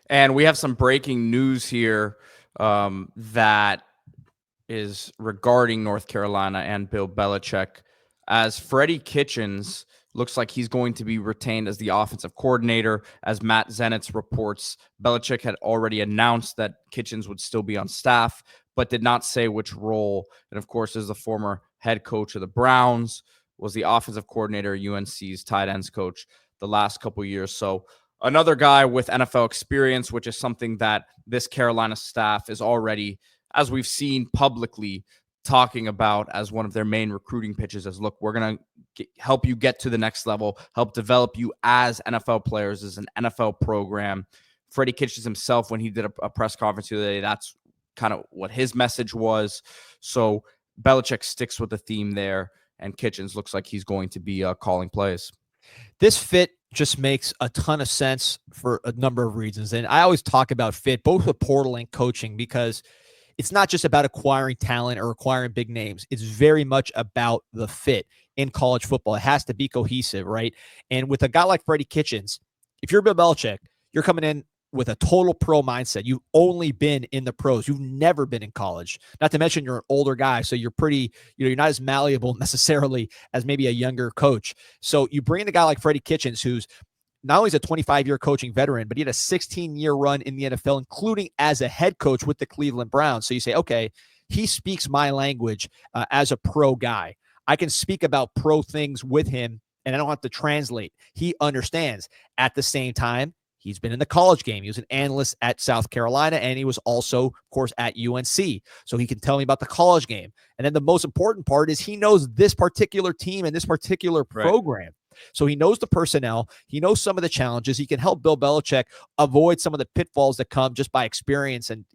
And we have some breaking news here that is regarding North Carolina and Bill Belichick, as Freddie Kitchens looks like he's going to be retained as the offensive coordinator. As Matt Zenitz reports, Belichick had already announced that Kitchens would still be on staff, but did not say which role. And of course, as the former head coach of the Browns, was the offensive coordinator, UNC's tight ends coach the last couple of years. So another guy with NFL experience, which is something that this Carolina staff is already, as we've seen publicly, talking about as one of their main recruiting pitches, as, look, we're going to help you get to the next level, help develop you as NFL players, as an NFL program. Freddie Kitchens himself, when he did a press conference the other day, that's kind of what his message was. So Belichick sticks with the theme there, and Kitchens looks like he's going to be calling plays. This fit just makes a ton of sense for a number of reasons. And I always talk about fit, both with portal and coaching, because it's not just about acquiring talent or acquiring big names. It's very much about the fit in college football. It has to be cohesive, right? And with a guy like Freddie Kitchens, if you're Bill Belichick, you're coming in with a total pro mindset. You've only been in the pros. You've never been in college. Not to mention you're an older guy, so you're pretty, you're not as malleable necessarily as maybe a younger coach. So you bring in a guy like Freddie Kitchens, who's not only is a 25-year coaching veteran, but he had a 16-year run in the NFL, including as a head coach with the Cleveland Browns. So you say, okay, he speaks my language as a pro guy. I can speak about pro things with him, and I don't have to translate. He understands. At the same time, he's been in the college game. He was an analyst at South Carolina, and he was also, of course, at UNC. So he can tell me about the college game. And then the most important part is he knows this particular team and this particular program. Right. So he knows the personnel. He knows some of the challenges. He can help Bill Belichick avoid some of the pitfalls that come just by experience and,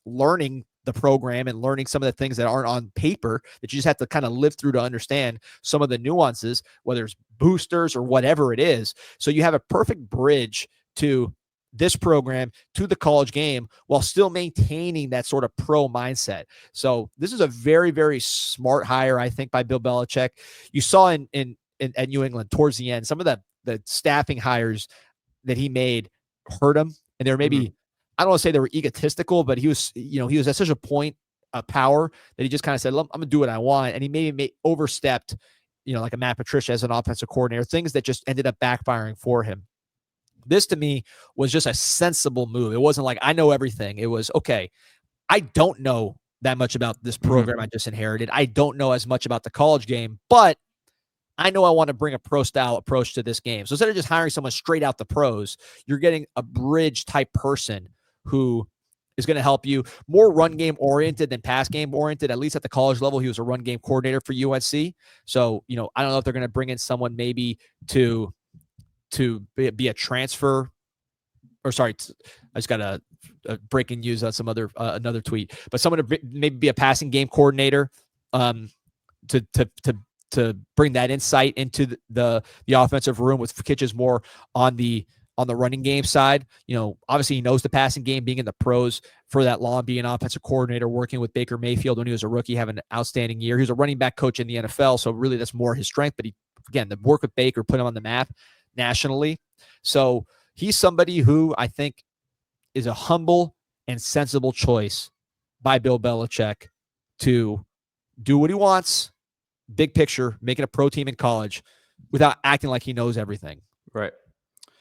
learning the program and learning some of the things that aren't on paper that you just have to kind of live through to understand some of the nuances, whether it's boosters or whatever it is. So you have a perfect bridge to this program, to the college game, while still maintaining that sort of pro mindset. So this is a very, very smart hire, I think, by Bill Belichick. You saw at New England towards the end, some of the staffing hires that he made hurt him. And they were maybe, I don't want to say they were egotistical, but he was at such a point of power that he just kind of said, I'm going to do what I want. And he maybe overstepped, like a Matt Patricia as an offensive coordinator, things that just ended up backfiring for him. This to me was just a sensible move. It wasn't like I know everything. It was, okay, I don't know that much about this program I just inherited. I don't know as much about the college game, but I know I want to bring a pro-style approach to this game. So instead of just hiring someone straight out the pros, you're getting a bridge-type person who is going to help you, more run game-oriented than pass game-oriented, at least at the college level. He was a run game coordinator for UNC. So, I don't know if they're going to bring in someone maybe to be a transfer, or sorry, I just got a breaking news on some other another tweet, but someone to maybe be a passing game coordinator to bring that insight into the offensive room, with Kitchens more on the running game side. Obviously he knows the passing game, being in the pros for that long, being an offensive coordinator, working with Baker Mayfield when he was a rookie, having an outstanding year. He was a running back coach in the NFL, so really that's more his strength. But the work with Baker put him on the map nationally. So he's somebody who I think is a humble and sensible choice by Bill Belichick to do what he wants, big picture, making a pro team in college, without acting like he knows everything. Right.